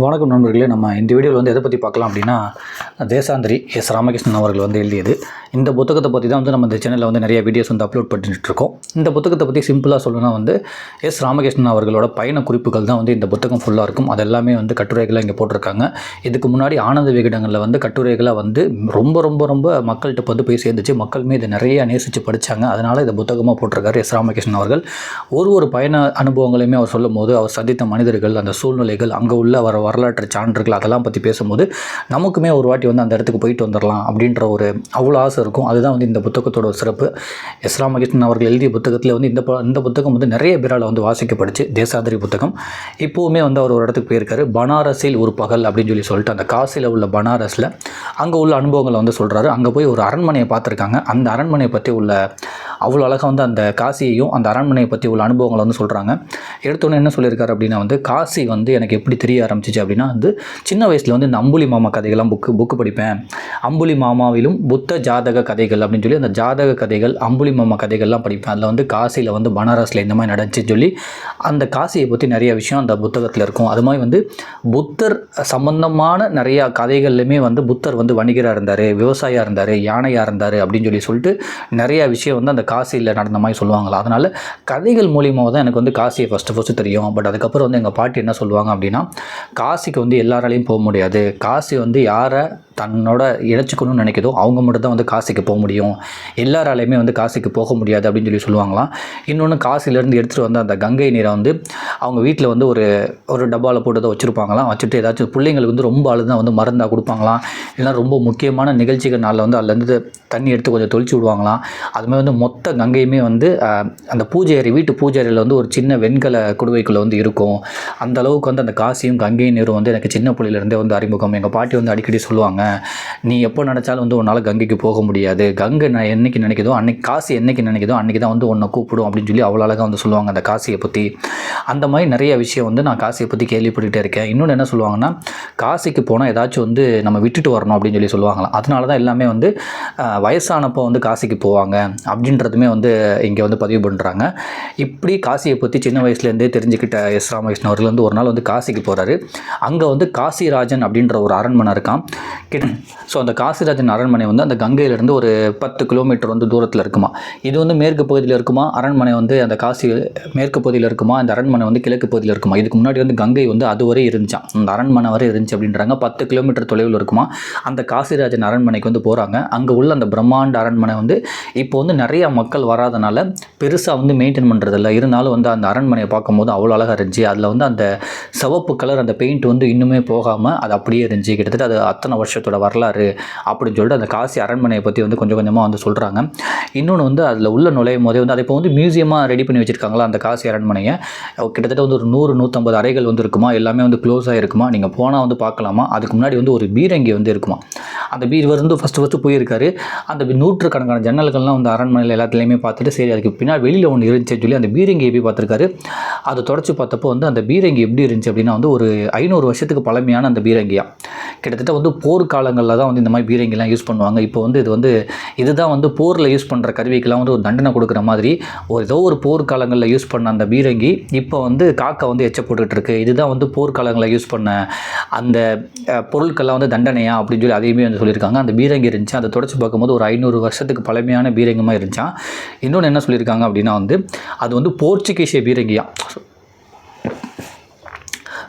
வணக்கம் நண்பர்களே. நம்ம இந்த வீடியோவில் வந்து எதை பற்றி பார்க்கலாம் அப்படின்னா, தேசாந்திரி எஸ் ராமகிருஷ்ணன் அவர்கள் வந்து எழுதியது. இந்த புத்தகத்தை பற்றி தான் வந்து நம்ம இந்த சேனலில் வந்து நிறைய வீடியோஸ் வந்து அப்லோட் பண்ணிட்டு இருக்கோம். இந்த புத்தகத்தை பற்றி சிம்பிளாக சொல்லணும்னா வந்து எஸ் ராமகிருஷ்ணன் அவர்களோட பயண குறிப்புகள் தான் வந்து இந்த புத்தகம் ஃபுல்லாக இருக்கும். அது எல்லாமே வந்து கட்டுரைகளாக இங்கே போட்டிருக்காங்க. இதுக்கு முன்னாடி ஆனந்த விகடங்களில் வந்து கட்டுரைகளாக வந்து ரொம்ப ரொம்ப ரொம்ப மக்கள்கிட்ட வந்து போய் சேர்ந்துச்சு. மக்களுமே இதை நிறைய நேசித்து படித்தாங்க. அதனால் இந்த புத்தகமாக போட்டிருக்காரு எஸ் ராமகிருஷ்ணன் அவர்கள். ஒரு பயண அனுபவங்களையுமே அவர் சொல்லும் போது அவர் சந்தித்த மனிதர்கள், அந்த சூழ்நிலைகள், அங்கே உள்ள வரலாற்று சான்றுகள் அதெல்லாம் பற்றி பேசும்போது நமக்குமே ஒரு வாட்டி வந்து அந்த இடத்துக்கு போயிட்டு வந்துடலாம் அப்படின்ற ஒரு அவ்வளோ ஆசை இருக்கும். அதுதான் வந்து இந்த புத்தகத்தோட ஒரு சிறப்பு. எஸ் ராமகிருஷ்ணன் அவர்கள் எழுதிய புத்தகத்தில் வந்து இந்த புத்தகம் வந்து நிறைய பேரால் வந்து வாசிக்கப்படுச்சு. தேசாந்திரி புத்தகம். இப்போவுமே வந்து அவர் ஒரு இடத்துக்கு போயிருக்காரு. பனாரஸில் ஒரு பகல் அப்படின்னு சொல்லிட்டு அந்த காசியில் உள்ள பனாரஸில் அங்கே உள்ள அனுபவங்களை வந்து சொல்கிறாரு. அங்கே போய் ஒரு அரண்மனையை பார்த்துருக்காங்க. அந்த அரண்மனையை பற்றி உள்ள அவ்வளோ அழகாக வந்து அந்த காசியையும் அந்த அரண்மனையை பற்றி உள்ள அனுபவங்களை வந்து சொல்கிறாங்க. எடுத்தோன்னே என்ன சொல்லியிருக்காரு அப்படின்னா வந்து காசி வந்து எனக்கு எப்படி தெரிய ஆரம்பிச்சிச்சு அப்படின்னா வந்து சின்ன வயசில் வந்து இந்த அம்புலி மாமா கதைகள்லாம் புக்கு படிப்பேன். அம்புலி மாமாவிலும் புத்த ஜாதக கதைகள் அப்படின்னு சொல்லி அந்த ஜாதக கதைகள், அம்புலி மாமா கதைகள்லாம் படிப்பேன். அதில் வந்து காசியில் வந்து பனாரஸில் இந்த மாதிரி நடந்துச்சுன்னு சொல்லி அந்த காசியை பற்றி நிறைய விஷயம் அந்த புத்தகத்தில் இருக்கும். அது மாதிரி வந்து புத்தர் சம்பந்தமான நிறையா கதைகள்லையுமே வந்து புத்தர் வந்து வணிகராக இருந்தார், விவசாயியாக இருந்தார், யானையாக இருந்தார் அப்படின்னு சொல்லிட்டு நிறையா விஷயம் வந்து அந்த காசியில் நடந்த மாதிரி சொல்லுவாங்களா. அதனால் கதைகள் மூலியமாக தான் எனக்கு வந்து காசியை ஃபஸ்ட்டு தெரியும். பட் அதுக்கப்புறம் வந்து எங்கள் பாட்டி என்ன சொல்லுவாங்க அப்படின்னா, காசிக்கு வந்து எல்லாராலையும் போக முடியாது. காசி வந்து யாரை தன்னோட இணைச்சிக்கணும்னு நினைக்கிறதோ அவங்க மட்டும் தான் வந்து காசிக்கு போக முடியும். எல்லாராலையுமே வந்து காசிக்கு போக முடியாது அப்படின்னு சொல்லுவாங்களாம். இன்னொன்று காசிலேருந்து எடுத்துகிட்டு வந்து அந்த கங்கை நீரை வந்து அவங்க வீட்டில் வந்து ஒரு டப்பாவில் போட்டு தான் வச்சுருப்பாங்களாம். வச்சுட்டு ஏதாச்சும் பிள்ளைங்களுக்கு வந்து ரொம்ப அழுதான் வந்து மருந்தாக கொடுப்பாங்களாம். இல்லைனா ரொம்ப முக்கியமான நிகழ்ச்சிகள் நாளில் வந்து அதுலேருந்து தண்ணி எடுத்து கொஞ்சம் தொளிச்சு விடுவாங்களாம். அதுமாதிரி வந்து மொத்த கங்கையுமே வந்து அந்த வீட்டு பூஜை அறையில் வந்து ஒரு சின்ன வெண்கல குடுவைக்குள்ளே வந்து இருக்கும். அந்த அளவுக்கு வந்து அந்த காசியும் கங்கை நீரும் வந்து எனக்கு சின்ன பிள்ளையிலேருந்தே வந்து அறிமுகம். எங்கள் பாட்டி வந்து அடிக்கடி சொல்லுவாங்க, நீ எப்போ நினச்சாலும் வந்து உன்னால் கங்கைக்கு போக முடியாது. கங்கை நான் என்னைக்கு நினைக்கிறதோ அன்னைக்கு, காசி என்னைக்கு நினைக்கிறதோ அன்றைக்கி தான் வந்து உன்னை கூப்பிடும் அப்படின்னு சொல்லி அவ்வளோ அழகாக வந்து சொல்லுவாங்க அந்த காசியை பற்றி. அந்த மாதிரி நிறைய விஷயம் வந்து நான் காசியை பற்றி கேள்விப்பட்டுகிட்டே இருக்கேன். இன்னொன்று என்ன சொல்லுவாங்கன்னா, காசிக்கு போனால் ஏதாச்சும் வந்து நம்ம விட்டுட்டு வரணும் அப்படின்னு சொல்லுவாங்களாம். அதனால தான் எல்லாமே வந்து வயசானப்போ வந்து காசிக்கு போவாங்க அப்படின்றதுமே வந்து இங்கே வந்து பதிவு பண்ணுறாங்க. இப்படி காசியை பற்றி சின்ன வயசுலேருந்தே தெரிஞ்சுக்கிட்ட எஸ் ராமகிருஷ்ணன் அவர்கள் வந்து ஒரு நாள் வந்து காசிக்கு போகிறாரு. அங்கே வந்து காசிராஜன் அப்படின்ற ஒரு அரண்மனை இருக்கான். ஸோ அந்த காசிராஜன் அரண்மனை வந்து அந்த கங்கையிலேருந்து ஒரு 10 கிலோமீட்டர் வந்து தூரத்தில் இருக்குமா. இது வந்து மேற்கு பகுதியில் இருக்குமா, அரண்மனை வந்து அந்த காசி மேற்கு பகுதியில் இருக்குமா, இந்த அரண்மனை வந்து கிழக்கு பகுதியில் இருக்குமா. இதுக்கு முன்னாடி வந்து கங்கை வந்து அதுவரை இருந்துச்சான், அந்த அரண்மனை வரை இருந்துச்சு அப்படின்றாங்க. 10 கிலோமீட்டர் தொலைவில் இருக்குமா. அந்த காசிராஜன் அரண்மனைக்கு வந்து போகிறாங்க. அங்கே உள்ள அந்த பிரம்மாண்ட அரண்மனை வந்து இப்போ வந்து நிறையா மக்கள் வராதனால பெருசாக வந்து மெயின்டைன் பண்ணுறதில்ல. இருந்தாலும் வந்து அந்த அரண்மனையை பார்க்கும்போது அவ்வளோ அழகாக இருந்துச்சு. அதில் வந்து அந்த சிவப்பு கலர் அந்த பெயிண்ட் வந்து இன்னுமே போகாமல் அது அப்படியே இருந்துச்சு. கிட்டத்தட்ட அது அத்தனை வருஷத்தோட வரலாறு அப்படின்னு சொல்லிட்டு அந்த காசி அரண்மனையை பற்றி வந்து கொஞ்சம் கொஞ்சமாக வந்து சொல்கிறாங்க. இன்னொன்று வந்து அதில் உள்ள நுழையும் போதே வந்து அதை இப்போ வந்து மியூசியமாக ரெடி பண்ணி வச்சுருக்காங்களா அந்த காசி அரண்மனையை. கிட்டத்தட்ட வந்து ஒரு 100-150 அறைகள் வந்து இருக்குமா. எல்லாமே வந்து க்ளோஸாக இருக்குமா. நீங்கள் போனால் வந்து பார்க்கலாமா. அதுக்கு முன்னாடி வந்து ஒரு பீரங்கி வந்து இருக்குமா. அந்த வந்து ஃபஸ்ட்டு போயிருக்காரு. அந்த நூற்றுக்கணக்கான ஜன்னல்கள்லாம் வந்து அரண்மனையில் எல்லாத்துலேயுமே பார்த்துட்டு சரி அதுக்கு பின்னாடி வெளியில் ஒன்று இருந்துச்சுன்னு சொல்லி அந்த பீரங்கியை போய் பார்த்துருக்காரு. அதை தொடச்சி பார்த்தப்போ வந்து அந்த பீரங்கி எப்படி இருந்துச்சு அப்படின்னா வந்து ஒரு 500 வருஷத்துக்கு பழமையான அந்த பீரங்கியாக. கிட்டத்தட்ட வந்து போர்க்காலங்களில் தான் வந்து இந்த மாதிரி பீரங்கிலாம் யூஸ் பண்ணுவாங்க. இப்போ வந்து இதுதான் வந்து போரில் யூஸ் பண்ணுற கருவிக்கெல்லாம் வந்து ஒரு தண்டனை கொடுக்குற மாதிரி ஏதோ ஒரு போர்க்காலங்களில் யூஸ் பண்ண அந்த பீரங்கி இப்போ வந்து காக்கா வந்து எச்ச போட்டுக்கிட்டு இருக்குது. இதுதான் வந்து போர்க்காலங்களில் யூஸ் பண்ண அந்த பொருட்கள்லாம் வந்து தண்டனையா அப்படின்னு சொல்லி அதையுமே வந்து சொல்லியிருக்காங்க. அந்த பீரங்கி இருந்துச்சு. அதை தொடச்சி பார்க்கும்போது ஒரு 500 வருஷத்துக்கு பழமையான பீரங்கமாக இருந்துச்சான். இன்னொன்று என்ன சொல்லியிருக்காங்க அப்படின்னா வந்து அது வந்து போர்ச்சுகீசிய பீரங்கியா.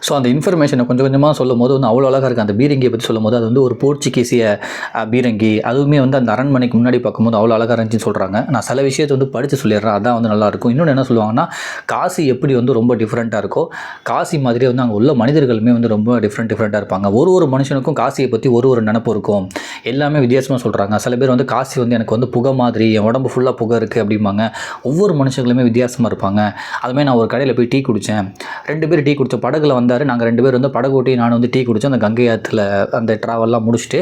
ஸோ அந்த இன்ஃபர்மேஷனை கொஞ்சம் கொஞ்சமாக சொல்லும் போது வந்து அவ்வளோ அழகாக இருக்குது. அந்த பீரங்கியை பற்றி சொல்லும் போது அது வந்து ஒரு போர்ச்சுகீசிய பீரங்கி. அதுவுமே வந்து அந்த அரண்மனைக்கு முன்னாடி பார்க்கும்போது அவ்வளோ அழகாக இருந்துச்சுன்னு சொல்கிறாங்க. நான் சில விஷயத்தை வந்து படித்து சொல்லிடுறேன், அதான் வந்து நல்லாயிருக்கும். இன்னொன்று என்ன சொல்லுவாங்கன்னா, காசி எப்படி வந்து ரொம்ப டிஃப்ரெண்ட்டாக இருக்கோ காசி மாதிரியே வந்து அங்கே உள்ள மனிதர்களுமே வந்து ரொம்ப டிஃப்ரெண்ட்டாக இருப்பாங்க. ஒரு மனுஷனுக்கும் காசியை பற்றி ஒரு நினப்பு இருக்கும். எல்லாமே வித்தியாசமாக சொல்கிறாங்க. சில பேர் வந்து காசி வந்து எனக்கு வந்து புகை மாதிரி, என் உடம்பு ஃபுல்லாக புகை இருக்குது அப்படிம்பாங்க. ஒவ்வொரு மனுஷங்களுமே வித்தியாசமாக இருப்பாங்க. அதுமாதிரி நான் ஒரு கடையில் போய் டீ குடித்தேன். 2 பேர் டீ குடித்த படகுல வந்தார். நாங்கள் 2 பேர் வந்து படகு ஓட்டி நான் வந்து டீ குடித்தோம். அந்த கங்கை ஆற்றுல அந்த ட்ராவல்லாம் முடிச்சுட்டு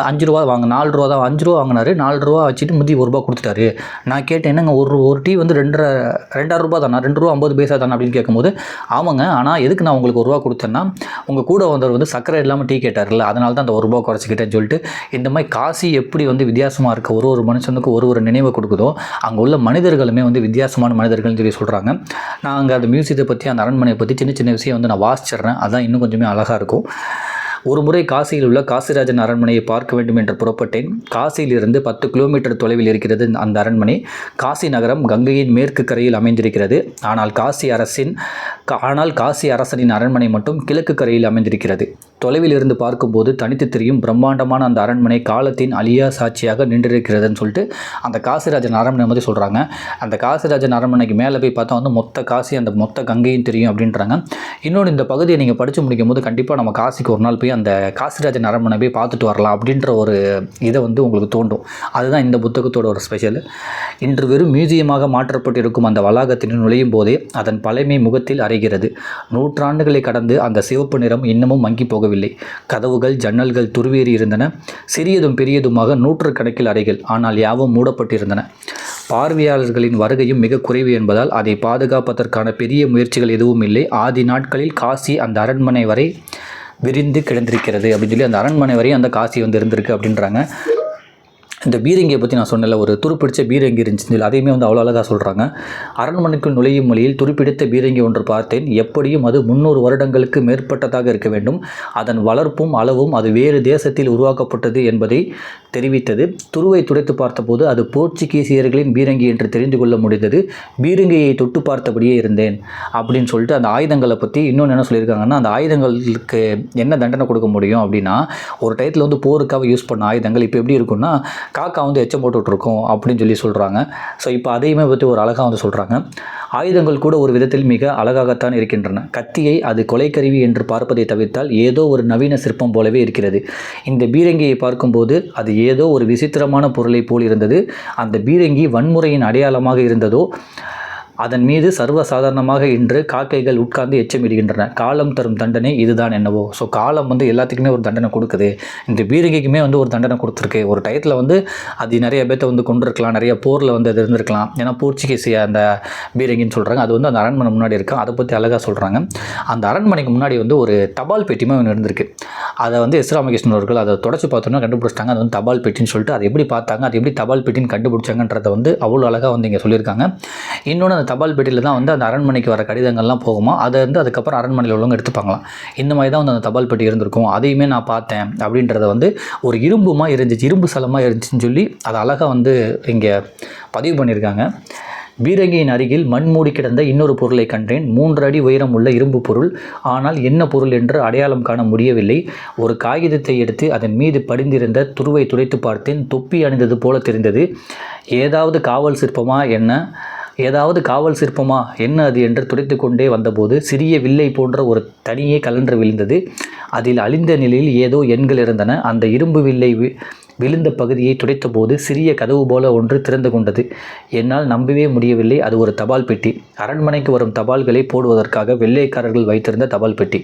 5 ரூபா வாங்க 4 ரூபா தான் 5 ரூபா வாங்கினார். 4 ரூபா வச்சுட்டு முந்தி 1 ரூபா கொடுத்துட்டாரு. நான் கேட்டேன், என்னங்க ஒரு டீ வந்து 2.5 ரூபா தானா, 2 ரூபா 50 பைசா தானே அப்படின்னு கேட்கும்போது, ஆமாங்க, ஆனால் எதுக்கு நான் உங்களுக்கு 1 ரூபா கொடுத்தேன்னா உங்கள் கூட வந்தவர் வந்து சர்க்கரை இல்லாமல் டீ கேட்டார்ல, அதனால தான் அந்த 1 ரூபா குறைச்சிக்கிட்டேன்னு சொல்லிட்டு இந்த மாதிரி காசி எப்படி வந்து வித்தியாசமாக இருக்க ஒரு மனுஷனுக்கு ஒரு நினைவை கொடுக்குதோ அங்கே உள்ள மனிதர்களுமே வந்து வித்தியாசமான மனிதர்கள்னு சொல்லி சொல்கிறாங்க. நான் அங்கே அந்த மியூசியத்தை பற்றி அந்த அரண்மனையை பற்றி சின்ன விஷயம் வந்து நான் வாசிச்சிட்றேன். அதான் இன்னும் கொஞ்சமே அழகாக இருக்கும். ஒரு முறை காசியில் உள்ள காசிராஜன் அரண்மனையை பார்க்க வேண்டும் என்று புறப்பட்டேன். காசியிலிருந்து 10 கிலோமீட்டர் தொலைவில் இருக்கிறது அந்த அரண்மனை. காசி நகரம் கங்கையின் மேற்கு கரையில் அமைந்திருக்கிறது. ஆனால் காசி அரசனின் அரண்மனை மட்டும் கிழக்கு கரையில் அமைந்திருக்கிறது. தொலைவில் இருந்து பார்க்கும்போது தனித்து தெரியும் பிரம்மாண்டமான அந்த அரண்மனை காலத்தின் அழியா சாட்சியாக நின்றிருக்கிறதுன்னு சொல்லிட்டு அந்த காசிராஜன் அரண்மனை மாதிரி சொல்கிறாங்க. அந்த காசிராஜன் அரண்மனைக்கு மேலே போய் பார்த்தா வந்து மொத்த காசி, அந்த மொத்த கங்கையும் தெரியும் அப்படின்றாங்க. இன்னொன்று, இந்த பகுதியை நீங்கள் படித்து முடிக்கும் போது கண்டிப்பாக நம்ம காசிக்கு ஒரு நாள் போய் அந்த காசிராஜன் அரண்மனை போய் பார்த்துட்டு வரலாம் அப்படின்ற ஒரு இதை வந்து உங்களுக்கு தோன்றும். அதுதான் இந்த புத்தகத்தோட ஒரு ஸ்பெஷல். இன்று வெறும் மியூசியமாக மாற்றப்பட்டிருக்கும் அந்த வளாகத்தின் நுழையும் போதே அதன் பழமை முகத்தில் அறைகிறது. நூற்றாண்டுகளை கடந்து அந்த சிவப்பு நிறம் இன்னமும் மங்கி போகவில்லை. கதவுகள், ஜன்னல்கள் துருவேறி இருந்தன. சிறியதும் பெரியதுமாக நூற்றுக்கணக்கில் அறைகள், ஆனால் யாவும் மூடப்பட்டிருந்தன. பார்வையாளர்களின் வருகையும் மிக குறைவு என்பதால் அதை பாதுகாப்பதற்கான பெரிய முயற்சிகள் எதுவும் இல்லை. ஆதி நாட்களில் காசி அந்த அரண்மனை வரை விரிந்து கிடந்திருக்கிறது அப்படின்னு சொல்லி அந்த அரண்மனை வரையும் அந்த காசி வந்து இருந்திருக்கு அப்படின்றாங்க. இந்த பீரங்கியை பற்றி நான் சொன்னல, ஒரு துருப்பிடிச்ச பீரங்கி இருந்துச்சு, அதையுமே வந்து அவ்வளோ அழகாக சொல்கிறாங்க. அரண்மனைக்குள் நுழையும் வழியில் துருப்பிடித்த பீரங்கி ஒன்று பார்த்தேன். எப்படியும் அது 300 வருடங்களுக்கு மேற்பட்டதாக இருக்க வேண்டும். அதன் வளர்ப்பும் அளவும் அது வேறு தேசத்தில் உருவாக்கப்பட்டது என்பதை தெரிவித்தது. துருவை துடைத்து பார்த்தபோது அது போர்ச்சுகீசியர்களின் பீரங்கி என்று தெரிந்து கொள்ள முடிந்தது. பீரங்கியை தொட்டு பார்த்தபடியே இருந்தேன் அப்படின்னு சொல்லிட்டு அந்த ஆயுதங்களை பற்றி இன்னொன்று என்ன சொல்லியிருக்காங்கன்னா, அந்த ஆயுதங்களுக்கு என்ன தண்டனை கொடுக்க முடியும் அப்படின்னா, ஒரு டயத்தில் வந்து போருக்காக யூஸ் பண்ண ஆயுதங்கள் இப்போ எப்படி இருக்குன்னா, காக்கா வந்து எச்சம் போட்டுட்ருக்கோம் அப்படின்னு சொல்லி சொல்கிறாங்க. ஸோ இப்போ அதையுமே பற்றி ஒரு அழகாக வந்து சொல்கிறாங்க. ஆயுதங்கள் கூட ஒரு விதத்தில் மிக அழகாகத்தான் இருக்கின்றன. கத்தியை அது கொலைக்கருவி என்று பார்ப்பதை தவிர்த்தால் ஏதோ ஒரு நவீன சிற்பம் போலவே இருக்கிறது. இந்த பீரங்கியை பார்க்கும்போது அது ஏதோ ஒரு விசித்திரமான பொருளை போல் இருந்தது. அந்த பீரங்கி வன்முறையின் அடையாளமாக இருந்ததோ, அதன் மீது சர்வசாதாரணமாக இன்று காக்கைகள் உட்கார்ந்து எச்சமிடுகின்றன. காலம் தரும் தண்டனை இதுதான் என்னவோ. ஸோ காலம் வந்து எல்லாத்துக்குமே ஒரு தண்டனை கொடுக்குது. இந்த பீரங்கிக்குமே வந்து ஒரு தண்டனை கொடுத்துருக்கு. ஒரு டயத்தில் வந்து அது நிறைய பேர்த்த வந்து கொண்டிருக்கலாம், நிறைய போரில் வந்து அது இருந்திருக்கலாம். ஏன்னா போர்ச்சுகீசிய அந்த பீரங்கின்னு சொல்கிறாங்க. அது வந்து அந்த அரண்மனை முன்னாடி இருக்கும். அதை பற்றி அழகாக சொல்கிறாங்க. அந்த அரண்மனைக்கு முன்னாடி வந்து ஒரு தபால் பெட்டியுமே ஒன்று இருந்திருக்கு. அதை வந்து எஸ். ராமகிருஷ்ணன் அவர்கள் அதை தொடச்சி பார்த்தோன்னா கண்டுபிடிச்சிட்டாங்க. அது வந்து தபால் பெட்டின்னு சொல்லிட்டு அதை எப்படி பார்த்தாங்க, அது எப்படி தபால் பெட்டின்னு கண்டுபிடிச்சாங்கன்றதை வந்து அவ்வளோ அழகாக வந்து இங்கே சொல்லியிருக்காங்க. இன்னொன்று, தபால் பெட்டியில் தான் வந்து அந்த அரண்மனைக்கு வர கடிதங்கள்லாம் போகுமா, அதை வந்து அதுக்கப்புறம் அரண்மனையில் உள்ளவங்க எடுத்துப்பாங்களாம். இந்த மாதிரி தான் வந்து அந்த தபால் பெட்டி இருந்திருக்கும். அதையுமே நான் பார்த்தேன் அப்படின்றத வந்து ஒரு இரும்புமா இருந்துச்சு, இரும்பு சலமாக இருந்துச்சுன்னு சொல்லி அதை அழகாக வந்து இங்கே பதிவு பண்ணியிருக்காங்க. பீரங்கியின் அருகில் மண் மூடி கிடந்த இன்னொரு பொருளை கண்டேன். 3 அடி உயரம் உள்ள இரும்பு பொருள். ஆனால் என்ன பொருள் என்று அடையாளம் காண முடியவில்லை. ஒரு காகிதத்தை எடுத்து அதன் மீது படிந்திருந்த துருவை துடைத்து பார்த்தேன். தொப்பி அணிந்தது போல தெரிந்தது. ஏதாவது காவல் சிற்பமா என்ன அது என்று துடைத்து கொண்டே வந்தபோது சிறிய வில்லை போன்ற ஒரு தனியே கலன்று விழுந்தது. அதில் அழிந்த நிலையில் ஏதோ எண்கள் இருந்தன. அந்த இரும்பு வில்லை விழுந்த பகுதியை துடைத்தபோது சிறிய கதவு போல ஒன்று திறந்து கொண்டது. என்னால் நம்பவே முடியவில்லை. அது ஒரு தபால் பெட்டி. அரண்மனைக்கு வரும் தபால்களை போடுவதற்காக வெள்ளைக்காரர்கள் வைத்திருந்த தபால் பெட்டி.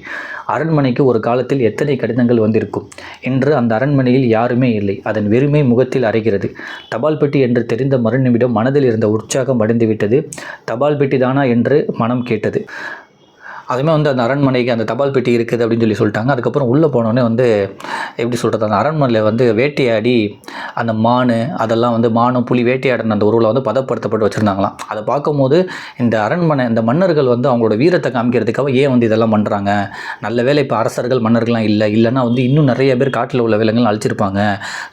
அரண்மனைக்கு ஒரு காலத்தில் எத்தனை கடிதங்கள் வந்திருக்கும். இன்று அந்த அரண்மனையில் யாருமே இல்லை. அதன் வெறுமை முகத்தில் அறைகிறது. தபால் பெட்டி என்று தெரிந்த மறுநிமிடம் மனதில் இருந்த உற்சாகம் அடைந்துவிட்டது. தபால் பெட்டி தானா என்று மனம் கேட்டது. அதுவுமே வந்து அந்த அரண்மனைக்கு அந்த தபால் பெட்டி இருக்குது அப்படின்னு சொல்லி சொல்லிட்டாங்க. அதுக்கப்புறம் உள்ளே போனோடனே வந்து எப்படி சொல்கிறது, அந்த அரண்மனையில் வந்து வேட்டையாடி அந்த மான் அதெல்லாம் வந்து மானும் புலி வேட்டையாடின அந்த உருவில் வந்து பதப்படுத்தப்பட்டு வச்சுருந்தாங்களாம். அதை பார்க்கும்போது இந்த அரண்மனை இந்த மன்னர்கள் வந்து அவங்களோட வீரத்தை காமிக்கிறதுக்காக ஏன் வந்து இதெல்லாம் பண்ணுறாங்க. நல்ல வேளை இப்போ அரசர்கள் மன்னர்கள்லாம் இல்லைன்னா வந்து இன்னும் நிறைய பேர் காட்டில் உள்ள விலங்குகள் அழிச்சிருப்பாங்க.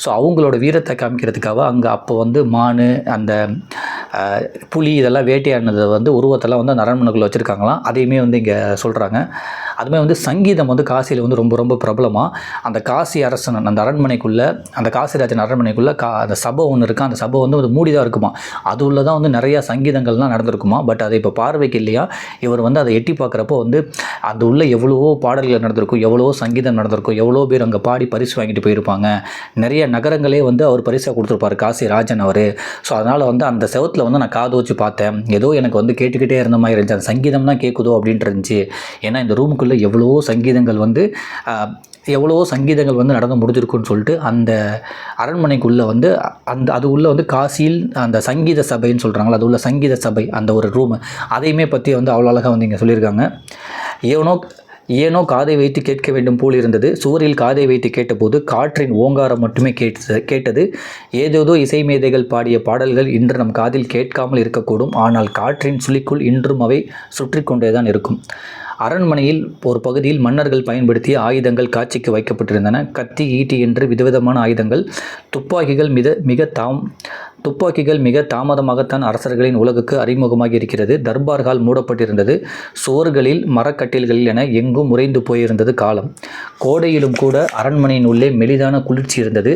ஸோ அவங்களோட வீரத்தை காமிக்கிறதுக்காக அங்கே அப்போ வந்து மான் அந்த புலி இதெல்லாம் வேட்டையாடினதை வந்து உருவத்தெல்லாம் வந்து அந்த அரண்மனைக்குள்ளே வச்சுருக்காங்களாம். அதையுமே வந்து இங்கே சொல்கிறாங்க. அதுமாதிரி வந்து சங்கீதம் வந்து காசியில் வந்து ரொம்ப ரொம்ப பிரபலமாக அந்த காசி அரசன் அந்த அரண்மனைக்குள்ளே அந்த காசிராஜன் அரண்மனைக்குள்ளே அந்த சபை ஒன்று இருக்குது. அந்த சபை வந்து ஒரு மூடி தான் இருக்குமா. அது உள்ள தான் வந்து நிறையா சங்கீதங்கள்லாம் நடந்திருக்குமா. பட் அதை இப்போ பார்வைக்கு இல்லையா. இவர் வந்து அதை எட்டி பார்க்குறப்போ வந்து அந்த உள்ள எவ்வளவோ பாடல்கள் நடந்திருக்கும், எவ்வளவோ சங்கீதம் நடந்திருக்கும், எவ்வளோ பேர் அங்கே பாடி பரிசு வாங்கிட்டு போயிருப்பாங்க. நிறைய நகரங்களே வந்து அவர் பரிசாக கொடுத்துருப்பார் காசிராஜன் அவர். ஸோ அதனால் வந்து அந்த செவத்தில் வந்து நான் காது வச்சு பார்த்தேன். ஏதோ எனக்கு வந்து கேட்டுக்கிட்டே இருந்த மாதிரி இருந்துச்சு. அந்த சங்கீதம் தான் கேட்குதோ அப்படின்ட்டு இருந்துச்சு. ஏன்னா இந்த ரூமுக்குள்ளே எவ்வளவோ சங்கீதங்கள் வந்து நடந்து முடிஞ்சிருக்குன்னு சொல்லிட்டு அந்த அரண்மனைக்குள்ளே வந்து அது உள்ள வந்து காசியில் அந்த சங்கீத சபைன்னு சொல்கிறாங்களா, அது உள்ள சங்கீத சபை அந்த ஒரு ரூமு அதையுமே பற்றி வந்து அவ்வளோ அழகாக வந்து இங்கே சொல்லியிருக்காங்க. ஏனோ காதை வைத்து கேட்க வேண்டும் போல் இருந்தது. சுவரில் காதை வைத்து கேட்டபோது காற்றின் ஓங்காரம் மட்டுமே கேட்டது. ஏதேதோ இசை மேதைகள் பாடிய பாடல்கள் இன்று நம் காதில் கேட்காமல் இருக்கக்கூடும். ஆனால் காற்றின் சுழிக்குள் இன்றும் அவை சுற்றி கொண்டே தான் இருக்கும். அரண்மனையில் ஒரு பகுதியில் மன்னர்கள் பயன்படுத்திய ஆயுதங்கள் காட்சிக்கு வைக்கப்பட்டிருந்தன. கத்தி, ஈட்டி என்று விதவிதமான ஆயுதங்கள். துப்பாக்கிகள் மிக தாமதமாகத்தான் அரசர்களின் உலகுக்கு அறிமுகமாகி இருக்கிறது. தர்பார் ஹால் மூடப்பட்டிருந்தது. சுவர்களில், மரக்கட்டில்களில் என எங்கும் உறைந்து போயிருந்தது காலம். கோடையிலும் கூட அரண்மனையின் உள்ளே மெலிதான குளிர்ச்சி இருந்தது.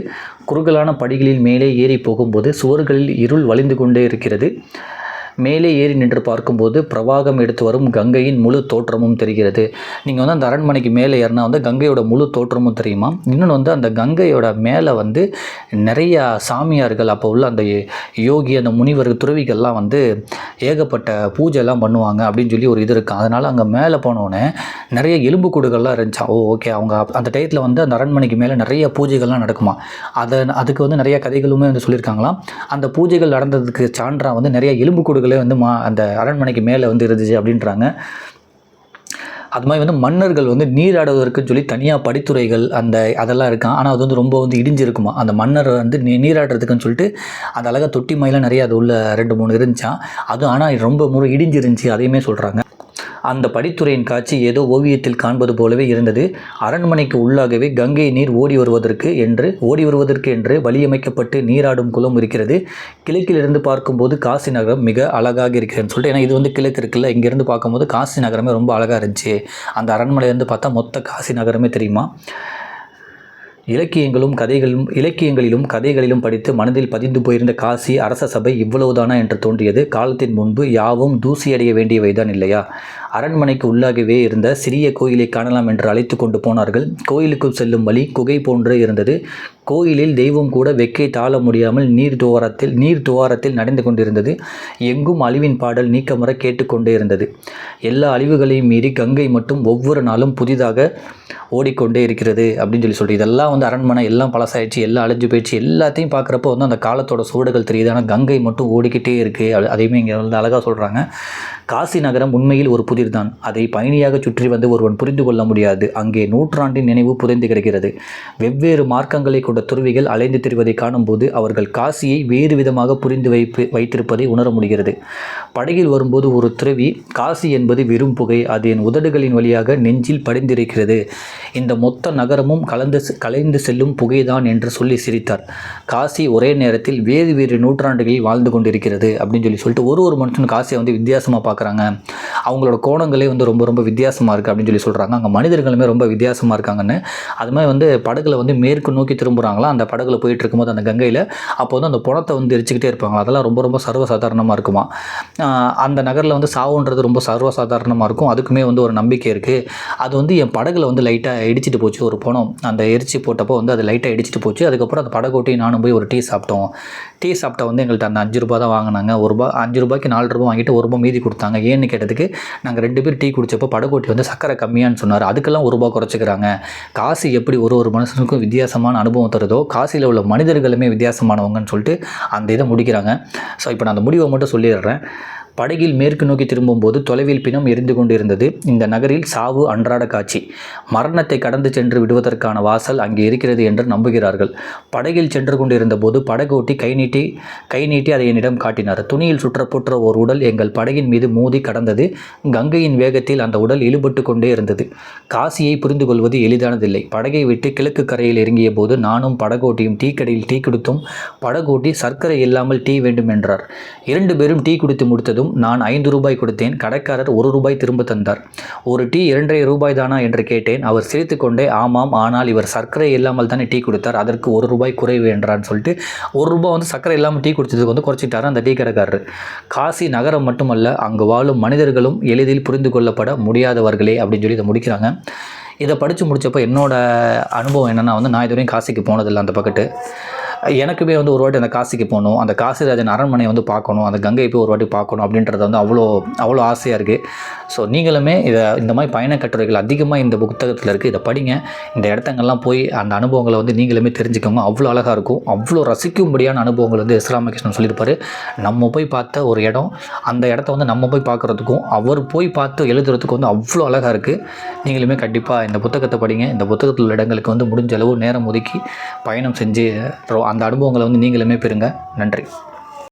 குறுகலான படிகளில் மேலே ஏறி போகும்போது சுவர்களில் இருள் வழிந்து கொண்டே இருக்கிறது. மேலே ஏறி நின்று பார்க்கும்போது பிரவாகம் எடுத்து வரும் கங்கையின் முழு தோற்றமும் தெரிகிறது. நீங்கள் வந்து அந்த அரண்மனைக்கு மேலே ஏறினா வந்து கங்கையோட முழு தோற்றமும் தெரியுமா. இன்னொன்று வந்து அந்த கங்கையோட மேலே வந்து நிறையா சாமியார்கள், அப்போ உள்ள அந்த யோகி, அந்த முனிவர், துறவிகள்லாம் வந்து ஏகப்பட்ட பூஜைலாம் பண்ணுவாங்க அப்படின்னு சொல்லி ஒரு இது இருக்குது. அதனால் அங்கே மேலே போனோடனே நிறைய எலும்புக்கூடுகள்லாம் இருந்துச்சா. ஓகே, அவங்க அந்த டயத்தில் வந்து அந்த அரண்மனைக்கு மேலே நிறைய பூஜைகள்லாம் நடக்குமா. அதுக்கு வந்து நிறைய கதைகளுமே வந்து சொல்லியிருக்காங்களாம். அந்த பூஜைகள் நடந்ததுக்கு சான்றாக வந்து நிறைய எலும்புக்கூடுகளே வந்து அந்த அரண்மனைக்கு மேலே வந்து இருந்துச்சு அப்படின்றாங்க. அது மாதிரி வந்து மன்னர்கள் வந்து நீராடுவதற்குன்னு சொல்லி தனியாக படித்துறைகள் அதெல்லாம் இருக்கான். ஆனால் அது வந்து ரொம்ப வந்து இடிஞ்சிருக்குமா. அந்த மன்னர் வந்து நீராடுறதுக்குன்னு சொல்லிட்டு அந்த அழகாக தொட்டி மாதிரிலாம் நிறைய அது உள்ள 2-3 இருந்துச்சான். அதுவும் ஆனால் ரொம்ப இடிஞ்சிருந்துச்சு, அதையுமே சொல்கிறாங்க. அந்த படித்துறையின் காட்சி ஏதோ ஓவியத்தில் காண்பது போலவே இருந்தது. அரண்மனைக்கு உள்ளாகவே கங்கை நீர் ஓடி வருவதற்கு என்று வழியமைக்கப்பட்டு நீராடும் குளம் இருக்கிறது. கிழக்கிலிருந்து பார்க்கும்போது காசி நகரம் மிக அழகாக இருக்கிறதுன்னு சொல்லிட்டு, ஏன்னா இது வந்து கிழக்கு இருக்குல்ல, இங்கேருந்து பார்க்கும்போது காசி நகரமே ரொம்ப அழகாக இருந்துச்சு. அந்த அரண்மனையிலேருந்து பார்த்தா மொத்த காசி நகரமே தெரியுமா. இலக்கியங்களிலும் கதைகளிலும் படித்து மனதில் பதிந்து போயிருந்த காசி அரச சபை இவ்வளவுதானா என்று தோன்றியது. காலத்தின் முன்பு யாவும் தூசியடைய வேண்டியவைதான் இல்லையா. அரண்மனைக்கு உள்ளாகவே இருந்த சிறிய கோயிலை காணலாம் என்று அழைத்து கொண்டு போனார்கள். கோயிலுக்குள் செல்லும் வழி குகை போன்று இருந்தது. கோயிலில் தெய்வம் கூட வெக்கை தாழ முடியாமல் நீர் துவாரத்தில் நடந்து கொண்டிருந்தது. எங்கும் அழிவின் பாடல் நீக்கமர கேட்டுக்கொண்டே இருந்தது. எல்லா அழிவுகளையும் மீறி கங்கை மட்டும் ஒவ்வொரு நாளும் புதிதாக ஓடிக்கொண்டே இருக்கிறது அப்படின்னு சொல்லிட்டு, இதெல்லாம் வந்து அரண்மனை எல்லாம் பழசாயிடுச்சு, எல்லாம் அழிஞ்சு போயிடுச்சு, எல்லாத்தையும் பார்க்குறப்போ வந்து அந்த காலத்தோட சூடுகள் தெரியுது. ஆனால் கங்கை மட்டும் ஓடிக்கிட்டே இருக்குது. அதையுமே இங்கே வந்து அழகாக சொல்கிறாங்க. காசி நகரம் உண்மையில் ஒரு புதிர்தான். அதை பயணியாக சுற்றி வந்து ஒருவன் புரிந்து கொள்ள முடியாது. அங்கே நூற்றாண்டின் நினைவு புதைந்து கிடக்கிறது. வெவ்வேறு மார்க்கங்களை கொண்ட துறவிகள் அலைந்து திரிவதை காணும்போது அவர்கள் காசியை வேறு விதமாக புரிந்து வைத்திருப்பதை உணர முடிகிறது. படகில் வரும்போது ஒரு துறவி, காசி என்பது வெறும் புகை, அது என் உதடுகளின் வழியாக நெஞ்சில் படிந்திருக்கிறது. இந்த மொத்த நகரமும் கலைந்து செல்லும் புகைதான் என்று சொல்லி சிரித்தார். காசி ஒரே நேரத்தில் வேறு நூற்றாண்டுகளில் வாழ்ந்து கொண்டிருக்கிறது அப்படின்னு சொல்லிட்டு ஒரு மனுஷன் காசியை வந்து வித்தியாசமாக பார்க்குறாங்க. அவங்களோட கோணங்களே வந்து ரொம்ப வித்தியாசமாக இருக்குது அப்படின்னு சொல்கிறாங்க. அங்கே மனிதர்களுமே ரொம்ப வித்தியாசமாக இருக்காங்கன்னு. அது மாதிரி வந்து படகுல வந்து மேற்கு நோக்கி திரும்புகிறாங்களா. அந்த படகுல போயிட்டு இருக்கும்போது அந்த கங்கையில் அப்போ வந்து அந்த புணத்தை வந்து எரிச்சிக்கிட்டே இருப்பாங்க. அதெல்லாம் ரொம்ப சர்வசாதாரணமாக இருக்குமா. அந்த நகரில் வந்து சாவுன்றது ரொம்ப சர்வசாதாரணமாக இருக்கும். அதுக்குமே வந்து ஒரு நம்பிக்கை இருக்குது. அது வந்து என் படகுல வந்து லைட்டாக இடிச்சிட்டு போச்சு. ஒரு புணம் அந்த எரிச்சி போட்டப்போ வந்து அது லைட்டாக இடிச்சிட்டு போச்சு. அதுக்கப்புறம் அந்த படகோட்டி நானும் போய் ஒரு டீ சாப்பிட்டா வந்து எங்கள்கிட்ட அந்த 5 ரூபா தான் வாங்கினாங்க. 5 ரூபாய்க்கு 4 ரூபா வாங்கிட்டு 1 ரூபா மீதி கொடுத்தாங்க. ஏன்னு கேட்டதுக்கு, நாங்கள் 2 பேர் டீ குடித்தப்போ படகோட்டி வந்து சக்கரை கம்மியான்னு சொன்னார். அதுக்கெல்லாம் 1 ரூபா குறைச்சிக்கிறாங்க. காசி எப்படி ஒரு மனுஷனுக்கும் வித்தியாசமான அனுபவம் தருதோ, காசியில் உள்ள மனிதர்களுமே வித்தியாசமானவங்கன்னு சொல்லிட்டு அந்த இதை முடிக்கிறாங்க. ஸோ இப்போ நான் அந்த முடிவை மட்டும் சொல்லிடுறேன். படகில் மேற்கு நோக்கி திரும்பும்போது தொலைவில் பிணம் எரிந்து கொண்டிருந்தது. இந்த நகரில் சாவு அன்றாட காட்சி. மரணத்தை கடந்து சென்று விடுவதற்கான வாசல் அங்கே இருக்கிறது என்று நம்புகிறார்கள். படகில் சென்று கொண்டிருந்த போது படகோட்டி கை நீட்டி அதை என்னிடம் காட்டினார். துணியில் சுற்றப்போற்ற ஒரு உடல் எங்கள் படகின் மீது மோதி கடந்தது. கங்கையின் வேகத்தில் அந்த உடல் இழுபட்டு கொண்டே இருந்தது. காசியை புரிந்து கொள்வது எளிதானதில்லை. படகை விட்டு கிழக்கு கரையில் இறங்கிய போது நானும் படகோட்டியும் டீ கடையில் டீ குடித்தோம். படகோட்டி சர்க்கரை இல்லாமல் டீ வேண்டும் என்றார். 2 பேரும் டீ குடித்து முடித்ததும் நான் 5 ரூபாய் கொடுத்தேன். கடைக்காரர் 1 ரூபாய் திரும்ப தந்தார். ஒரு டீ 2.5 ரூபாய் தானா என்று கேட்டேன். அவர் சிரித்துக்கொண்டே, ஆமாம், ஆனால் இவர் சர்க்கரை இல்லாமல் தானே டீ கொடுத்தார், அதற்கு 1 ரூபாய் குறைவு என்றான்னு சொல்லிட்டு 1 ரூபாய் வந்து சர்க்கரை இல்லாமல் டீ குடிச்சதுக்கு வந்து குறைச்சிட்டார் அந்த டீ கடைக்காரர். காசி நகரம் மட்டுமல்ல, அங்கு வாழும் மனிதர்களும் எளிதில் புரிந்து கொள்ளப்பட முடியாதவர்களே அப்படின்னு சொல்லி இதை முடிக்கிறாங்க. இதை படித்து முடித்தப்போ என்னோட அனுபவம் என்னென்னா வந்து, நான் இதுவரையும் காசிக்கு போனதில்லை. அந்த பக்கத்து எனக்குமே வந்து ஒரு வாட்டி அந்த காசிக்கு போகணும், அந்த காசிராஜன் அரண்மனையை வந்து பார்க்கணும், அந்த கங்கையை போய் ஒரு வாட்டி பார்க்கணும் அப்படின்றது வந்து அவ்வளோ ஆசையாக இருக்குது. ஸோ நீங்களுமே இந்த மாதிரி பயண கட்டுரைகள் அதிகமாக இந்த புத்தகத்தில் இருக்குது. இதை படிங்க. இந்த இடத்தங்கள்லாம் போய் அந்த அனுபவங்களை வந்து நீங்களுமே தெரிஞ்சுக்கோங்க. அவ்வளோ அழகாக இருக்கும். அவ்வளோ ரசிக்கும்படியான அனுபவங்கள் வந்து எஸ். ராமகிருஷ்ணன் சொல்லியிருப்பார். நம்ம போய் பார்த்த ஒரு இடம், அந்த இடத்த வந்து நம்ம போய் பார்க்குறதுக்கும் அவர் போய் பார்த்து எழுதுறதுக்கும் வந்து அவ்வளோ அழகாக இருக்குது. நீங்களுமே கண்டிப்பாக இந்த புத்தகத்தை படிங்க. இந்த புத்தகத்தில் உள்ள இடங்களுக்கு வந்து முடிஞ்ச அளவு நேரம் ஒதுக்கி பயணம் செஞ்சு அந்த அனுபவங்களை வந்து நீங்களுமே பெறுங்க. நன்றி.